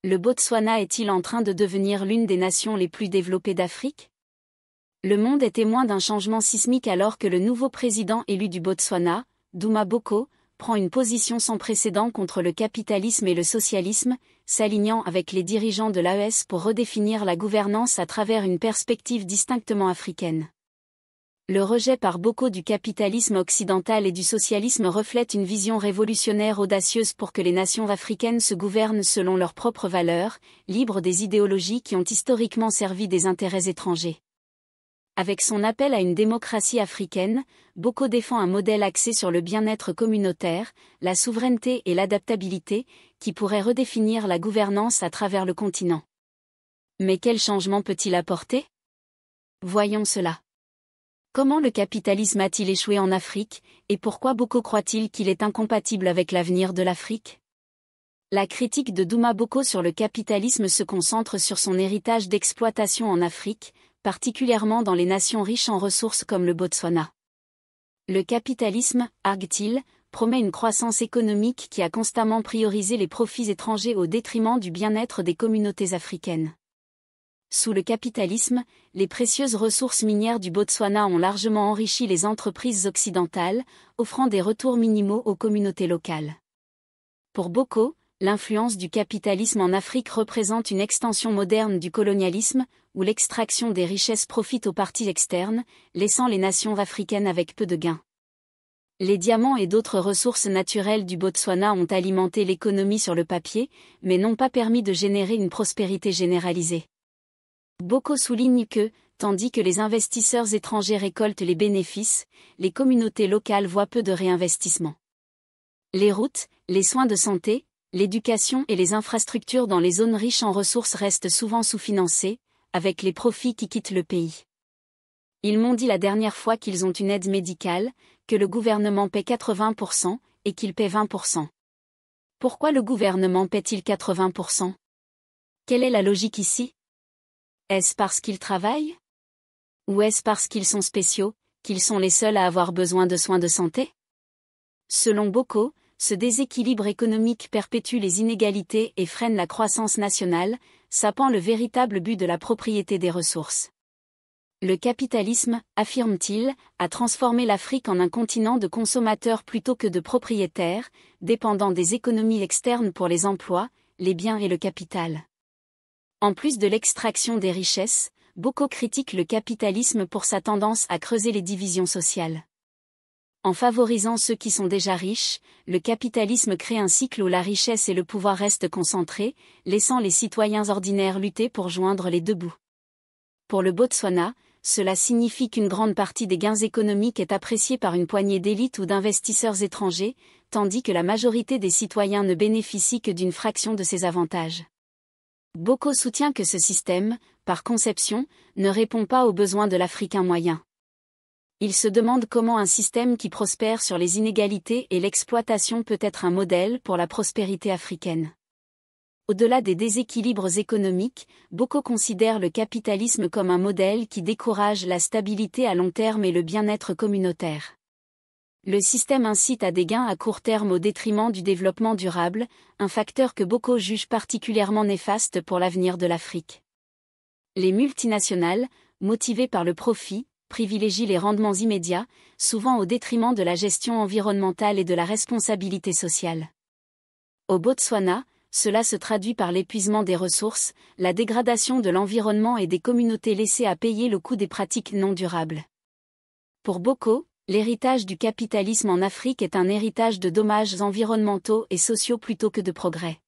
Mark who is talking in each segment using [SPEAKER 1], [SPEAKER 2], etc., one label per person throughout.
[SPEAKER 1] Le Botswana est-il en train de devenir l'une des nations les plus développées d'Afrique? Le monde est témoin d'un changement sismique alors que le nouveau président élu du Botswana, Duma Boko, prend une position sans précédent contre le capitalisme et le socialisme, s'alignant avec les dirigeants de l'AES pour redéfinir la gouvernance à travers une perspective distinctement africaine. Le rejet par Boko du capitalisme occidental et du socialisme reflète une vision révolutionnaire audacieuse pour que les nations africaines se gouvernent selon leurs propres valeurs, libres des idéologies qui ont historiquement servi des intérêts étrangers. Avec son appel à une démocratie africaine, Boko défend un modèle axé sur le bien-être communautaire, la souveraineté et l'adaptabilité, qui pourrait redéfinir la gouvernance à travers le continent. Mais quel changement peut-il apporter? Voyons cela. Comment le capitalisme a-t-il échoué en Afrique, et pourquoi Boko croit-il qu'il est incompatible avec l'avenir de l'Afrique? La critique de Duma Boko sur le capitalisme se concentre sur son héritage d'exploitation en Afrique, particulièrement dans les nations riches en ressources comme le Botswana. Le capitalisme, argue-t-il, promet une croissance économique qui a constamment priorisé les profits étrangers au détriment du bien-être des communautés africaines. Sous le capitalisme, les précieuses ressources minières du Botswana ont largement enrichi les entreprises occidentales, offrant des retours minimaux aux communautés locales. Pour Boko, l'influence du capitalisme en Afrique représente une extension moderne du colonialisme, où l'extraction des richesses profite aux parties externes, laissant les nations africaines avec peu de gains. Les diamants et d'autres ressources naturelles du Botswana ont alimenté l'économie sur le papier, mais n'ont pas permis de générer une prospérité généralisée. Boko souligne que, tandis que les investisseurs étrangers récoltent les bénéfices, les communautés locales voient peu de réinvestissement. Les routes, les soins de santé, l'éducation et les infrastructures dans les zones riches en ressources restent souvent sous-financées, avec les profits qui quittent le pays. Ils m'ont dit la dernière fois qu'ils ont une aide médicale, que le gouvernement paie 80% et qu'il paie 20%. Pourquoi le gouvernement paie-t-il 80%? Quelle est la logique ici? Est-ce parce qu'ils travaillent? Ou est-ce parce qu'ils sont spéciaux, qu'ils sont les seuls à avoir besoin de soins de santé? Selon Boko, ce déséquilibre économique perpétue les inégalités et freine la croissance nationale, sapant le véritable but de la propriété des ressources. Le capitalisme, affirme-t-il, a transformé l'Afrique en un continent de consommateurs plutôt que de propriétaires, dépendant des économies externes pour les emplois, les biens et le capital. En plus de l'extraction des richesses, Boko critique le capitalisme pour sa tendance à creuser les divisions sociales. En favorisant ceux qui sont déjà riches, le capitalisme crée un cycle où la richesse et le pouvoir restent concentrés, laissant les citoyens ordinaires lutter pour joindre les deux bouts. Pour le Botswana, cela signifie qu'une grande partie des gains économiques est appréciée par une poignée d'élites ou d'investisseurs étrangers, tandis que la majorité des citoyens ne bénéficient que d'une fraction de ces avantages. Boko soutient que ce système, par conception, ne répond pas aux besoins de l'Africain moyen. Il se demande comment un système qui prospère sur les inégalités et l'exploitation peut être un modèle pour la prospérité africaine. Au-delà des déséquilibres économiques, Boko considère le capitalisme comme un modèle qui décourage la stabilité à long terme et le bien-être communautaire. Le système incite à des gains à court terme au détriment du développement durable, un facteur que Boko juge particulièrement néfaste pour l'avenir de l'Afrique. Les multinationales, motivées par le profit, privilégient les rendements immédiats, souvent au détriment de la gestion environnementale et de la responsabilité sociale. Au Botswana, cela se traduit par l'épuisement des ressources, la dégradation de l'environnement et des communautés laissées à payer le coût des pratiques non durables. Pour Boko, l'héritage du capitalisme en Afrique est un héritage de dommages environnementaux et sociaux plutôt que de progrès.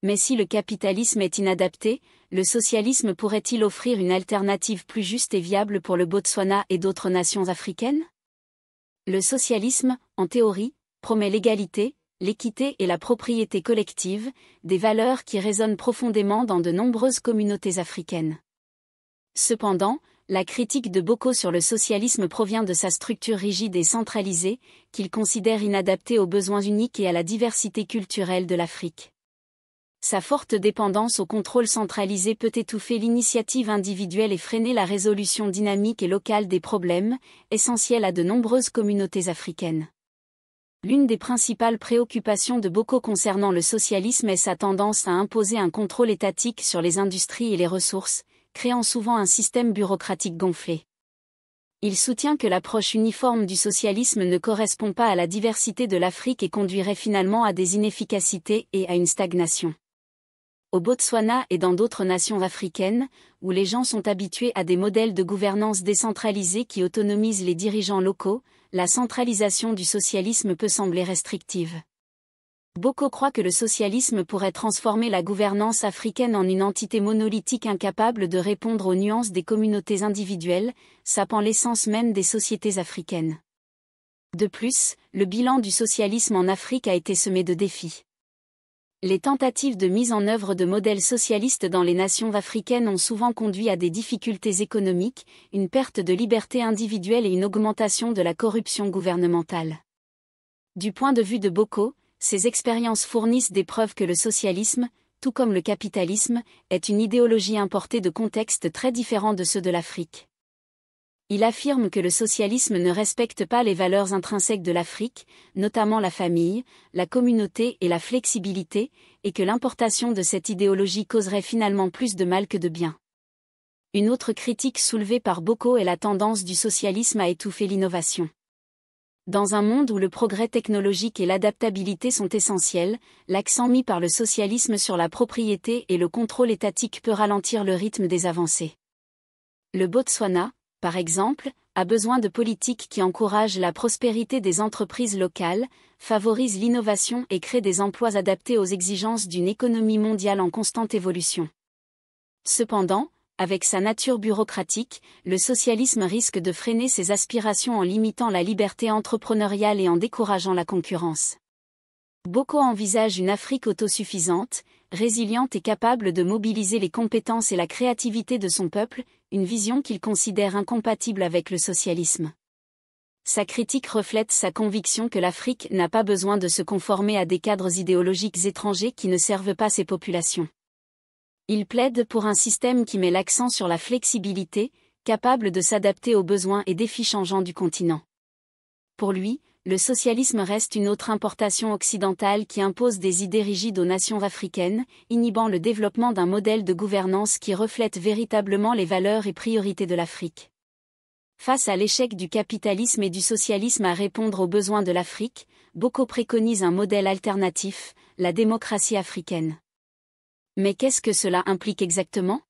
[SPEAKER 1] Mais si le capitalisme est inadapté, le socialisme pourrait-il offrir une alternative plus juste et viable pour le Botswana et d'autres nations africaines? Le socialisme, en théorie, promet l'égalité, l'équité et la propriété collective, des valeurs qui résonnent profondément dans de nombreuses communautés africaines. Cependant, la critique de Boko sur le socialisme provient de sa structure rigide et centralisée, qu'il considère inadaptée aux besoins uniques et à la diversité culturelle de l'Afrique. Sa forte dépendance au contrôle centralisé peut étouffer l'initiative individuelle et freiner la résolution dynamique et locale des problèmes, essentiels à de nombreuses communautés africaines. L'une des principales préoccupations de Boko concernant le socialisme est sa tendance à imposer un contrôle étatique sur les industries et les ressources, créant souvent un système bureaucratique gonflé. Il soutient que l'approche uniforme du socialisme ne correspond pas à la diversité de l'Afrique et conduirait finalement à des inefficacités et à une stagnation. Au Botswana et dans d'autres nations africaines, où les gens sont habitués à des modèles de gouvernance décentralisés qui autonomisent les dirigeants locaux, la centralisation du socialisme peut sembler restrictive. Boko croit que le socialisme pourrait transformer la gouvernance africaine en une entité monolithique incapable de répondre aux nuances des communautés individuelles, sapant l'essence même des sociétés africaines. De plus, le bilan du socialisme en Afrique a été semé de défis. Les tentatives de mise en œuvre de modèles socialistes dans les nations africaines ont souvent conduit à des difficultés économiques, une perte de liberté individuelle et une augmentation de la corruption gouvernementale. Du point de vue de Boko, ces expériences fournissent des preuves que le socialisme, tout comme le capitalisme, est une idéologie importée de contextes très différents de ceux de l'Afrique. Il affirme que le socialisme ne respecte pas les valeurs intrinsèques de l'Afrique, notamment la famille, la communauté et la flexibilité, et que l'importation de cette idéologie causerait finalement plus de mal que de bien. Une autre critique soulevée par Boko est la tendance du socialisme à étouffer l'innovation. Dans un monde où le progrès technologique et l'adaptabilité sont essentiels, l'accent mis par le socialisme sur la propriété et le contrôle étatique peut ralentir le rythme des avancées. Le Botswana, par exemple, a besoin de politiques qui encouragent la prospérité des entreprises locales, favorisent l'innovation et créent des emplois adaptés aux exigences d'une économie mondiale en constante évolution. Cependant, avec sa nature bureaucratique, le socialisme risque de freiner ses aspirations en limitant la liberté entrepreneuriale et en décourageant la concurrence. Boko envisage une Afrique autosuffisante, résiliente et capable de mobiliser les compétences et la créativité de son peuple, une vision qu'il considère incompatible avec le socialisme. Sa critique reflète sa conviction que l'Afrique n'a pas besoin de se conformer à des cadres idéologiques étrangers qui ne servent pas ses populations. Il plaide pour un système qui met l'accent sur la flexibilité, capable de s'adapter aux besoins et défis changeants du continent. Pour lui, le socialisme reste une autre importation occidentale qui impose des idées rigides aux nations africaines, inhibant le développement d'un modèle de gouvernance qui reflète véritablement les valeurs et priorités de l'Afrique. Face à l'échec du capitalisme et du socialisme à répondre aux besoins de l'Afrique, Boko préconise un modèle alternatif, la démocratie africaine. Mais qu'est-ce que cela implique exactement ?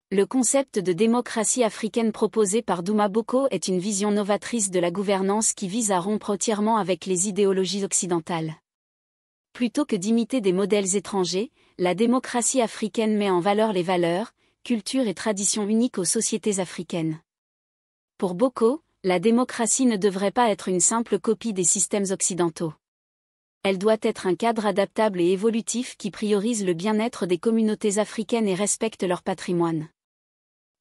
[SPEAKER 1] Le concept de démocratie africaine proposé par Douma Boko est une vision novatrice de la gouvernance qui vise à rompre entièrement avec les idéologies occidentales. Plutôt que d'imiter des modèles étrangers, la démocratie africaine met en valeur les valeurs, cultures et traditions uniques aux sociétés africaines. Pour Boko, la démocratie ne devrait pas être une simple copie des systèmes occidentaux. Elle doit être un cadre adaptable et évolutif qui priorise le bien-être des communautés africaines et respecte leur patrimoine.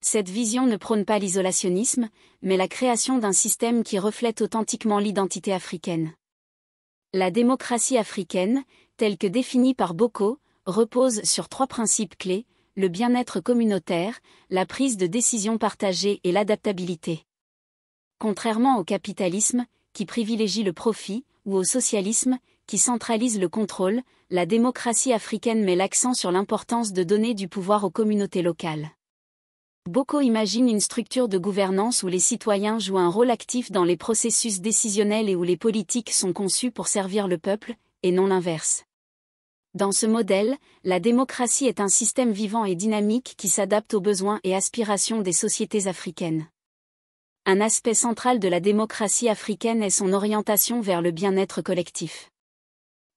[SPEAKER 1] Cette vision ne prône pas l'isolationnisme, mais la création d'un système qui reflète authentiquement l'identité africaine. La démocratie africaine, telle que définie par Boko, repose sur 3 principes clés, le bien-être communautaire, la prise de décision partagée et l'adaptabilité. Contrairement au capitalisme, qui privilégie le profit, ou au socialisme, qui centralise le contrôle, la démocratie africaine met l'accent sur l'importance de donner du pouvoir aux communautés locales. Boko imagine une structure de gouvernance où les citoyens jouent un rôle actif dans les processus décisionnels et où les politiques sont conçues pour servir le peuple, et non l'inverse. Dans ce modèle, la démocratie est un système vivant et dynamique qui s'adapte aux besoins et aspirations des sociétés africaines. Un aspect central de la démocratie africaine est son orientation vers le bien-être collectif.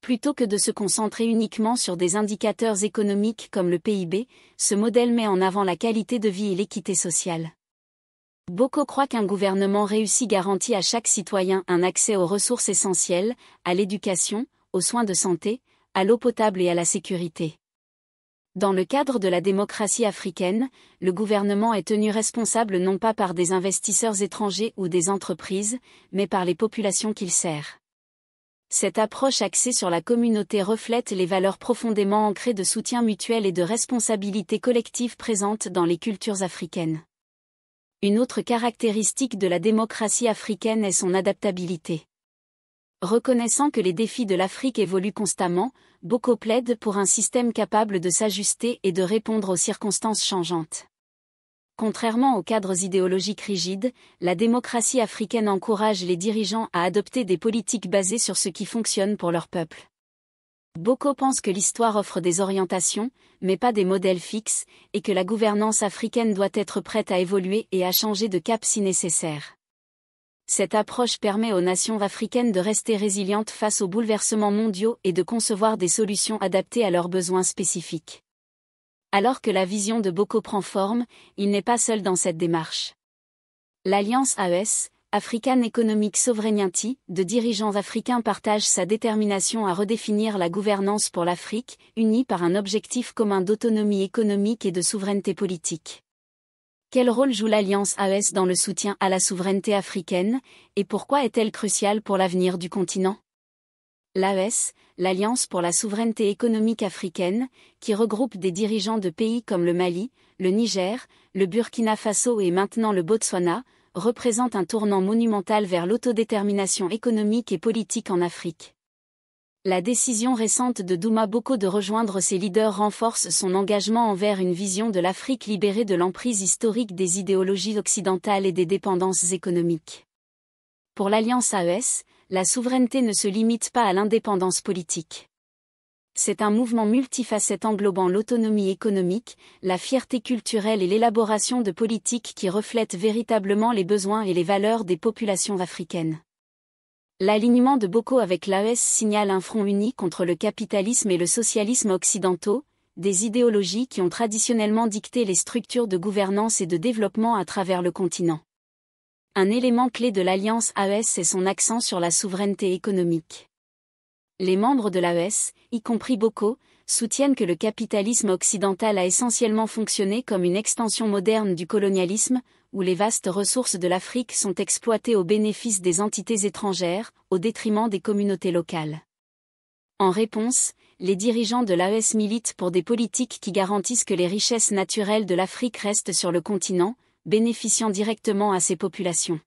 [SPEAKER 1] Plutôt que de se concentrer uniquement sur des indicateurs économiques comme le PIB, ce modèle met en avant la qualité de vie et l'équité sociale. Boko croit qu'un gouvernement réussi garantit à chaque citoyen un accès aux ressources essentielles, à l'éducation, aux soins de santé, à l'eau potable et à la sécurité. Dans le cadre de la démocratie africaine, le gouvernement est tenu responsable non pas par des investisseurs étrangers ou des entreprises, mais par les populations qu'il sert. Cette approche axée sur la communauté reflète les valeurs profondément ancrées de soutien mutuel et de responsabilité collective présentes dans les cultures africaines. Une autre caractéristique de la démocratie africaine est son adaptabilité. Reconnaissant que les défis de l'Afrique évoluent constamment, Boko plaide pour un système capable de s'ajuster et de répondre aux circonstances changeantes. Contrairement aux cadres idéologiques rigides, la démocratie africaine encourage les dirigeants à adopter des politiques basées sur ce qui fonctionne pour leur peuple. Boko pense que l'histoire offre des orientations, mais pas des modèles fixes, et que la gouvernance africaine doit être prête à évoluer et à changer de cap si nécessaire. Cette approche permet aux nations africaines de rester résilientes face aux bouleversements mondiaux et de concevoir des solutions adaptées à leurs besoins spécifiques. Alors que la vision de Boko prend forme, il n'est pas seul dans cette démarche. L'Alliance AES, African Economic Sovereignty, de dirigeants africains partagent sa détermination à redéfinir la gouvernance pour l'Afrique, unie par un objectif commun d'autonomie économique et de souveraineté politique. Quel rôle joue l'Alliance AES dans le soutien à la souveraineté africaine, et pourquoi est-elle cruciale pour l'avenir du continent ? L'AES, l'Alliance pour la souveraineté économique africaine, qui regroupe des dirigeants de pays comme le Mali, le Niger, le Burkina Faso et maintenant le Botswana, représente un tournant monumental vers l'autodétermination économique et politique en Afrique. La décision récente de Douma Boko de rejoindre ses leaders renforce son engagement envers une vision de l'Afrique libérée de l'emprise historique des idéologies occidentales et des dépendances économiques. Pour l'Alliance AES, la souveraineté ne se limite pas à l'indépendance politique. C'est un mouvement multifacette englobant l'autonomie économique, la fierté culturelle et l'élaboration de politiques qui reflètent véritablement les besoins et les valeurs des populations africaines. L'alignement de Boko avec l'AES signale un front uni contre le capitalisme et le socialisme occidentaux, des idéologies qui ont traditionnellement dicté les structures de gouvernance et de développement à travers le continent. Un élément clé de l'Alliance AES est son accent sur la souveraineté économique. Les membres de l'AES, y compris Boko, soutiennent que le capitalisme occidental a essentiellement fonctionné comme une extension moderne du colonialisme, où les vastes ressources de l'Afrique sont exploitées au bénéfice des entités étrangères, au détriment des communautés locales. En réponse, les dirigeants de l'AES militent pour des politiques qui garantissent que les richesses naturelles de l'Afrique restent sur le continent, bénéficiant directement à ses populations.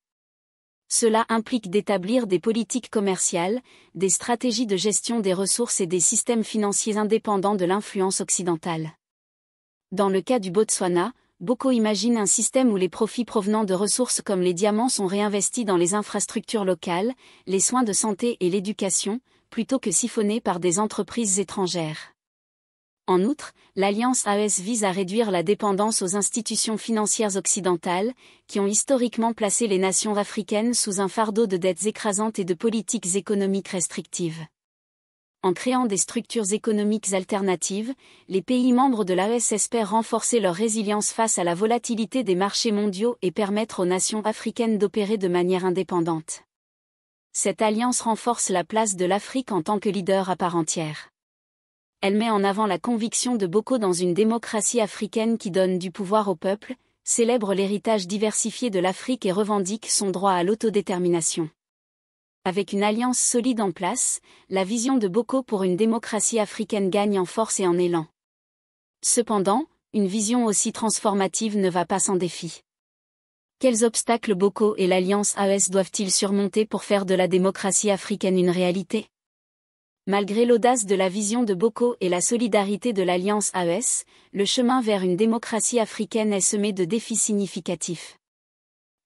[SPEAKER 1] Cela implique d'établir des politiques commerciales, des stratégies de gestion des ressources et des systèmes financiers indépendants de l'influence occidentale. Dans le cas du Botswana, Boko imagine un système où les profits provenant de ressources comme les diamants sont réinvestis dans les infrastructures locales, les soins de santé et l'éducation, plutôt que siphonnés par des entreprises étrangères. En outre, l'Alliance AES vise à réduire la dépendance aux institutions financières occidentales, qui ont historiquement placé les nations africaines sous un fardeau de dettes écrasantes et de politiques économiques restrictives. En créant des structures économiques alternatives, les pays membres de l'AES espèrent renforcer leur résilience face à la volatilité des marchés mondiaux et permettre aux nations africaines d'opérer de manière indépendante. Cette alliance renforce la place de l'Afrique en tant que leader à part entière. Elle met en avant la conviction de Boko dans une démocratie africaine qui donne du pouvoir au peuple, célèbre l'héritage diversifié de l'Afrique et revendique son droit à l'autodétermination. Avec une alliance solide en place, la vision de Boko pour une démocratie africaine gagne en force et en élan. Cependant, une vision aussi transformative ne va pas sans défi. Quels obstacles Boko et l'Alliance AES doivent-ils surmonter pour faire de la démocratie africaine une réalité ? Malgré l'audace de la vision de Boko et la solidarité de l'Alliance AES, le chemin vers une démocratie africaine est semé de défis significatifs.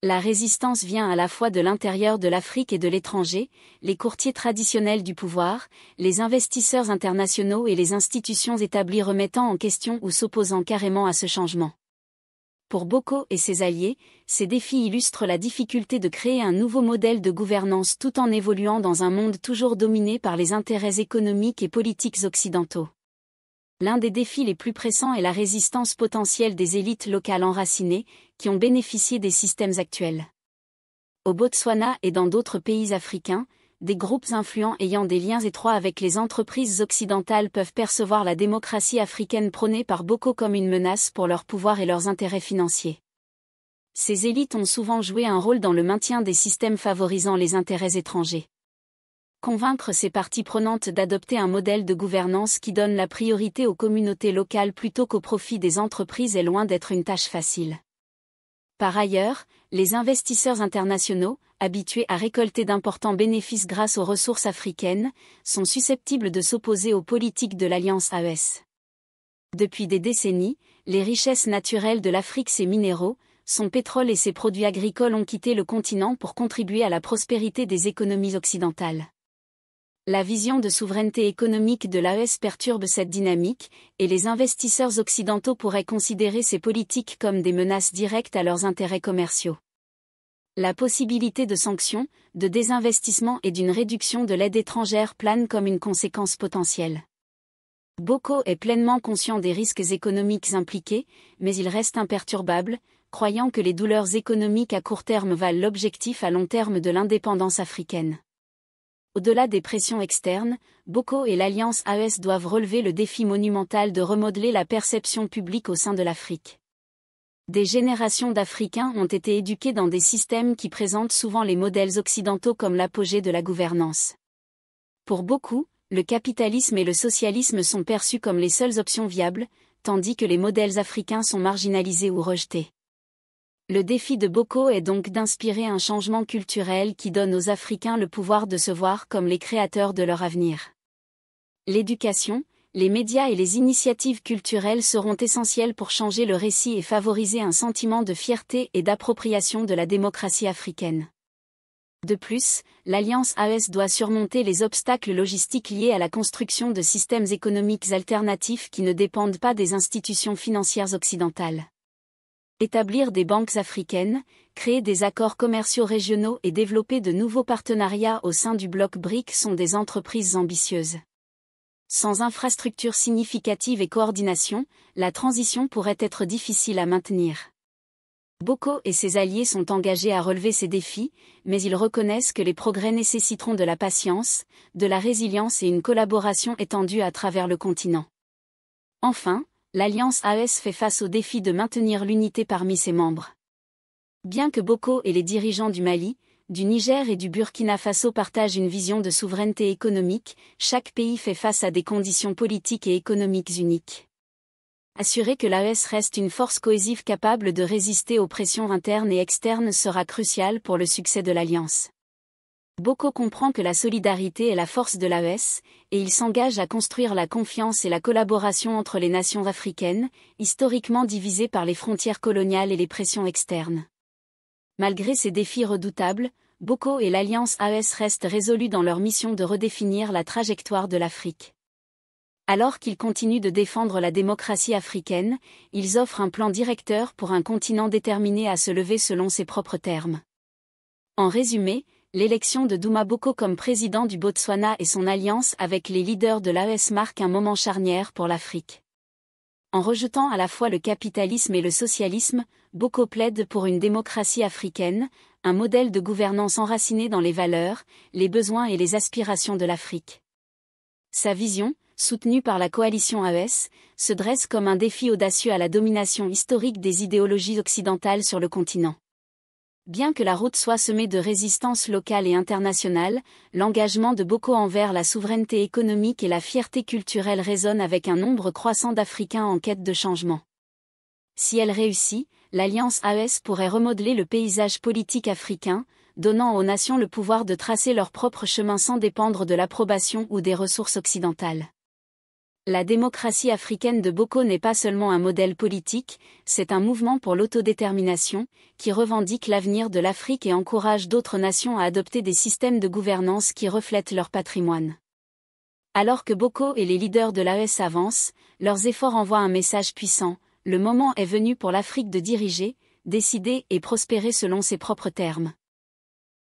[SPEAKER 1] La résistance vient à la fois de l'intérieur de l'Afrique et de l'étranger, les courtiers traditionnels du pouvoir, les investisseurs internationaux et les institutions établies remettant en question ou s'opposant carrément à ce changement. Pour Boko et ses alliés, ces défis illustrent la difficulté de créer un nouveau modèle de gouvernance tout en évoluant dans un monde toujours dominé par les intérêts économiques et politiques occidentaux. L'un des défis les plus pressants est la résistance potentielle des élites locales enracinées, qui ont bénéficié des systèmes actuels. Au Botswana et dans d'autres pays africains, des groupes influents ayant des liens étroits avec les entreprises occidentales peuvent percevoir la démocratie africaine prônée par Boko comme une menace pour leur pouvoir et leurs intérêts financiers. Ces élites ont souvent joué un rôle dans le maintien des systèmes favorisant les intérêts étrangers. Convaincre ces parties prenantes d'adopter un modèle de gouvernance qui donne la priorité aux communautés locales plutôt qu'au profit des entreprises est loin d'être une tâche facile. Par ailleurs, les investisseurs internationaux, habitués à récolter d'importants bénéfices grâce aux ressources africaines, sont susceptibles de s'opposer aux politiques de l'Alliance AES. Depuis des décennies, les richesses naturelles de l'Afrique, ses minéraux, son pétrole et ses produits agricoles ont quitté le continent pour contribuer à la prospérité des économies occidentales. La vision de souveraineté économique de l'AES perturbe cette dynamique, et les investisseurs occidentaux pourraient considérer ces politiques comme des menaces directes à leurs intérêts commerciaux. La possibilité de sanctions, de désinvestissement et d'une réduction de l'aide étrangère plane comme une conséquence potentielle. Boko est pleinement conscient des risques économiques impliqués, mais il reste imperturbable, croyant que les douleurs économiques à court terme valent l'objectif à long terme de l'indépendance africaine. Au-delà des pressions externes, Boko et l'Alliance AES doivent relever le défi monumental de remodeler la perception publique au sein de l'Afrique. Des générations d'Africains ont été éduqués dans des systèmes qui présentent souvent les modèles occidentaux comme l'apogée de la gouvernance. Pour beaucoup, le capitalisme et le socialisme sont perçus comme les seules options viables, tandis que les modèles africains sont marginalisés ou rejetés. Le défi de Boko est donc d'inspirer un changement culturel qui donne aux Africains le pouvoir de se voir comme les créateurs de leur avenir. L'éducation, les médias et les initiatives culturelles seront essentielles pour changer le récit et favoriser un sentiment de fierté et d'appropriation de la démocratie africaine. De plus, l'Alliance AES doit surmonter les obstacles logistiques liés à la construction de systèmes économiques alternatifs qui ne dépendent pas des institutions financières occidentales. Établir des banques africaines, créer des accords commerciaux régionaux et développer de nouveaux partenariats au sein du bloc BRIC sont des entreprises ambitieuses. Sans infrastructures significatives et coordination, la transition pourrait être difficile à maintenir. Boko et ses alliés sont engagés à relever ces défis, mais ils reconnaissent que les progrès nécessiteront de la patience, de la résilience et une collaboration étendue à travers le continent. Enfin, l'Alliance AES fait face au défi de maintenir l'unité parmi ses membres. Bien que Boko et les dirigeants du Mali, du Niger et du Burkina Faso partagent une vision de souveraineté économique, chaque pays fait face à des conditions politiques et économiques uniques. Assurer que l'AES reste une force cohésive capable de résister aux pressions internes et externes sera crucial pour le succès de l'Alliance. Boko comprend que la solidarité est la force de l'AES, et il s'engage à construire la confiance et la collaboration entre les nations africaines, historiquement divisées par les frontières coloniales et les pressions externes. Malgré ces défis redoutables, Boko et l'Alliance AES restent résolus dans leur mission de redéfinir la trajectoire de l'Afrique. Alors qu'ils continuent de défendre la démocratie africaine, ils offrent un plan directeur pour un continent déterminé à se lever selon ses propres termes. En résumé, l'élection de Duma Boko comme président du Botswana et son alliance avec les leaders de l'AES marque un moment charnière pour l'Afrique. En rejetant à la fois le capitalisme et le socialisme, Boko plaide pour une démocratie africaine, un modèle de gouvernance enraciné dans les valeurs, les besoins et les aspirations de l'Afrique. Sa vision, soutenue par la coalition AES, se dresse comme un défi audacieux à la domination historique des idéologies occidentales sur le continent. Bien que la route soit semée de résistances locales et internationales, l'engagement de Boko envers la souveraineté économique et la fierté culturelle résonne avec un nombre croissant d'Africains en quête de changement. Si elle réussit, l'Alliance AES pourrait remodeler le paysage politique africain, donnant aux nations le pouvoir de tracer leur propre chemin sans dépendre de l'approbation ou des ressources occidentales. La démocratie africaine de Boko n'est pas seulement un modèle politique, c'est un mouvement pour l'autodétermination, qui revendique l'avenir de l'Afrique et encourage d'autres nations à adopter des systèmes de gouvernance qui reflètent leur patrimoine. Alors que Boko et les leaders de l'AES avancent, leurs efforts envoient un message puissant: le moment est venu pour l'Afrique de diriger, décider et prospérer selon ses propres termes.